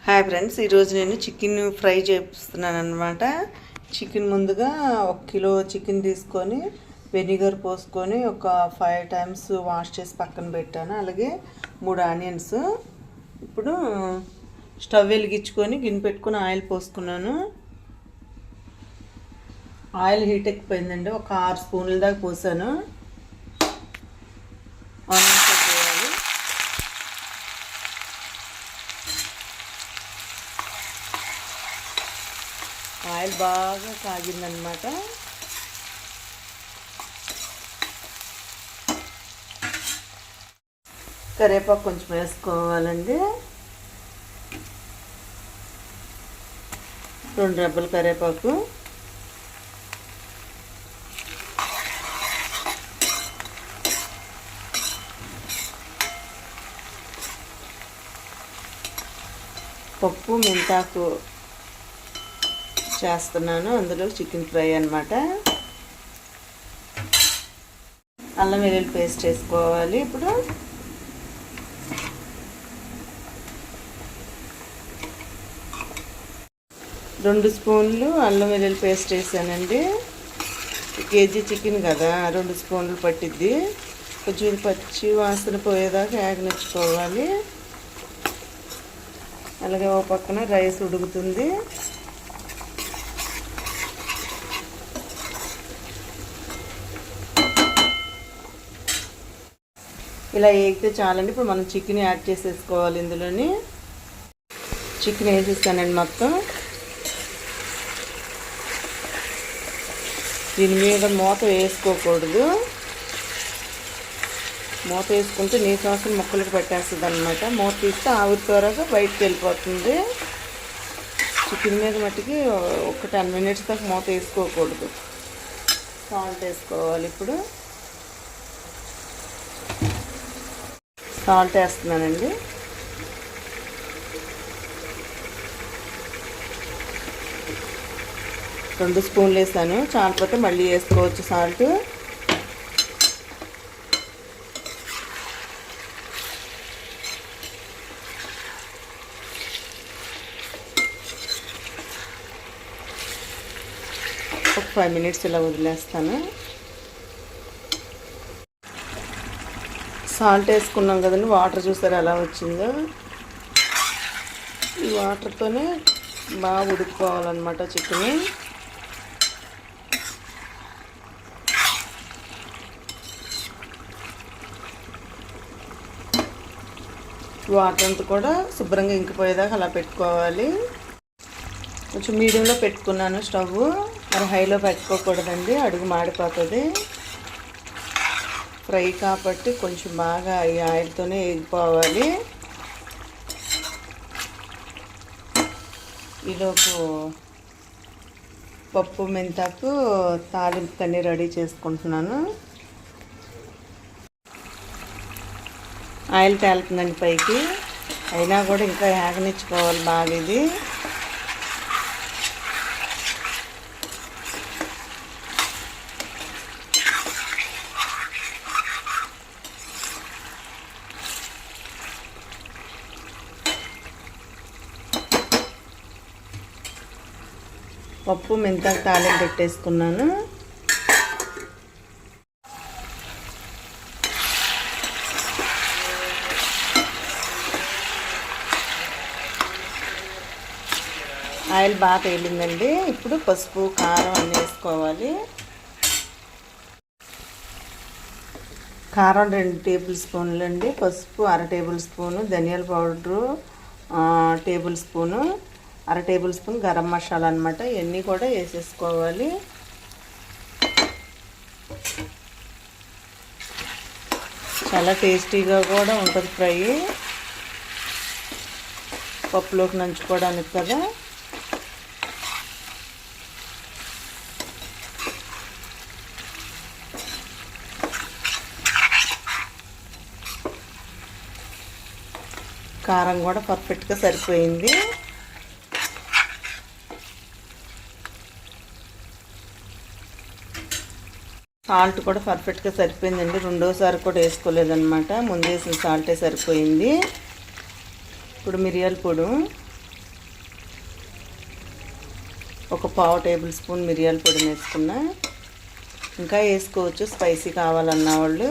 Hi friends, ఈరోజు నేను chicken fry చేస్తున్నాను అనమాట. చికెన్ ముందుగా 1 కిలో చికెన్ తీసుకొని వెనిగర్ పోసుకొని ఒక 5 టైమ్స్ వాష్ చేసి పక్కన పెట్టాను. అలాగే 3 ఆనియన్స్. ఇప్పుడు స్టవ్ వెలిగించుకొని గిన్నె పెట్టుకొని ఆయిల్ పోసుకున్నాను. ఆయిల్ హీట్ ఎక్కిపోయిందండి. ఒక 6 స్పూన్ల దాకా పోసాను. ఆనియన్స్ వేయాలి. ఆయిల్ బాగా కాగిందనమాట. కరివేపాకు కొంచెం వేసుకోవాలండి. 2 రెబ్బల కరివేపాకు, పప్పు మెంతాకు చేస్తున్నాను. అందులో చికెన్ ఫ్రై అన్నమాట. అల్లం వెల్లుల్లి పేస్ట్ వేసుకోవాలి. ఇప్పుడు రెండు స్పూన్లు అల్లం వెల్లుల్లి పేస్ట్ వేసానండి. కేజీ చికెన్ కదా, 2 స్పూన్లు పట్టిద్ది. కొంచెం పచ్చి వాసన పోయేదాకా యాగనిచ్చుకోవాలి. అలాగే ఓ పక్కన రైస్ ఉడుకుతుంది. ఇలా వేగితే చాలండి. ఇప్పుడు మనం చికెన్ యాడ్ చేసేసుకోవాలి. ఇందులోని చికెన్ వేసేస్తానండి మొత్తం. దీని మీద మూత వేసుకోకూడదు. మూత వేసుకుంటే నీసు వాసన ముక్కలకు పెట్టేస్తుంది అనమాట. మూత తీస్తే ఆవిరి త్వరగా బయటకు వెళ్ళిపోతుంది. చికెన్ మీద మట్టికి ఒక 10 మినిట్స్ దాకా మూత వేసుకోకూడదు. సాల్ట్ వేసుకోవాలి. ఇప్పుడు సాల్ట్ వేస్తున్నానండి. రెండు స్పూన్లు వేసాను. చాలపోతే మళ్ళీ వేసుకోవచ్చు సాల్ట్. ఒక 5 మినిట్స్ ఇలా వదిలేస్తాను. సాల్ట్ వేసుకున్నాం కదండి. వాటర్ చూసారా ఎలా వచ్చిందో. ఈ వాటర్తోనే బాగా ఉడుకుకోవాలన్నమాట చికెన్. వాటర్ అంతా కూడా శుభ్రంగా ఇంకిపోయేదాకా అలా పెట్టుకోవాలి. కొంచెం మీడియంలో పెట్టుకున్నాను స్టవ్. మరి హైలో పెట్టుకోకూడదండి, అడుగు మాడిపోతుంది. ఫ్రై కాబట్టి కొంచెం బాగా ఈ ఆయిల్తోనే వేగిపోవాలి. ఈలోపు పప్పు మెంతాకు తాలింపు అన్నీ రెడీ చేసుకుంటున్నాను. ఆయిల్ తేలుతుందండి పైకి. అయినా కూడా ఇంకా యాగనిచ్చుకోవాలి బాగా ఇది. పప్పు మెంతాకు తాలింపు పెట్టేసుకున్నాను. ఆయిల్ బాగా తేలిందండి. ఇప్పుడు పసుపు కారం అన్నీ వేసుకోవాలి. కారం 2 టేబుల్ స్పూన్లు అండి. పసుపు 1/2 టేబుల్ స్పూను, ధనియాల powder 1 table spoon, 1/2 table spoon garam masala అనమాట. ఇవన్నీ కూడా వేసేసుకోవాలి. చాలా టేస్టీగా కూడా ఉంటుంది ఫ్రై. పప్పులోకి నంచుకోవడానికి కదా. కారం కూడా పర్ఫెక్ట్గా సరిపోయింది. సాల్ట్ కూడా పర్ఫెక్ట్గా సరిపోయిందండి. రెండోసారి కూడా వేసుకోలేదన్నమాట. ముందు వేసిన సాల్టే సరిపోయింది. ఇప్పుడు మిరియాల పొడి ఒక పావు టేబుల్ స్పూన్ మిరియాల పొడిని వేసుకున్నా. ఇంకా వేసుకోవచ్చు స్పైసీ కావాలన్న వాళ్ళు.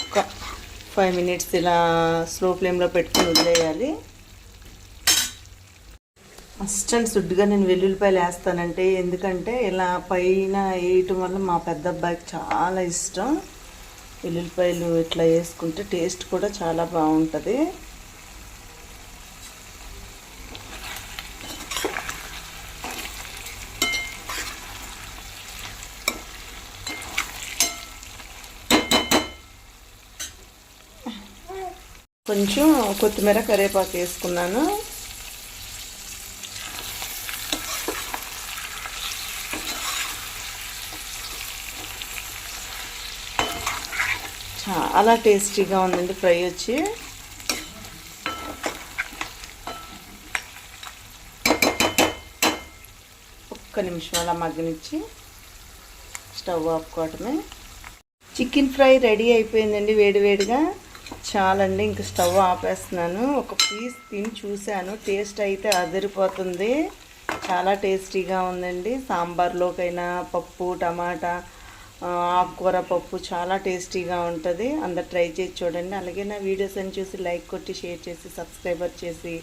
ఒక 5 మినిట్స్ ఇలా స్లో ఫ్లేమ్లో పెట్టుకుని వదిలేయాలి. ఫస్ట్ అండ్ సుడ్డుగా నేను వెల్లుల్లిపాయలు వేస్తానంటే, ఎందుకంటే ఇలా పైన వేయటం వల్ల మా పెద్ద అబ్బాయికి చాలా ఇష్టం. వెల్లుల్లిపాయలు ఇట్లా వేసుకుంటే టేస్ట్ కూడా చాలా బాగుంటుంది. కొంచెం కొత్తిమీర కరివేపాకు వేసుకున్నాను. చాలా టేస్టీగా ఉందండి ఫ్రై వచ్చి. ఒక్క నిమిషం అలా మగ్గనిచ్చి స్టవ్ ఆపుకోవటమే. చికెన్ ఫ్రై రెడీ అయిపోయిందండి వేడివేడిగా. చాలండి, ఇంక స్టవ్ ఆపేస్తున్నాను. ఒక పీస్ తిని చూశాను, టేస్ట్ అయితే అదిరిపోతుంది. చాలా టేస్టీగా ఉందండి. సాంబార్లోకైనా పప్పు, టమాటా, ఆకుకూర పప్పు చాలా టేస్టీగా ఉంటుంది. అందరు ట్రై చేసి చూడండి. అలాగే నా వీడియోస్ అని చూసి లైక్ కొట్టి, షేర్ చేసి, సబ్స్క్రైబర్ చేసి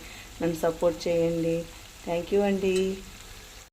నన్ను సపోర్ట్ చేయండి. థ్యాంక్ యూ అండి.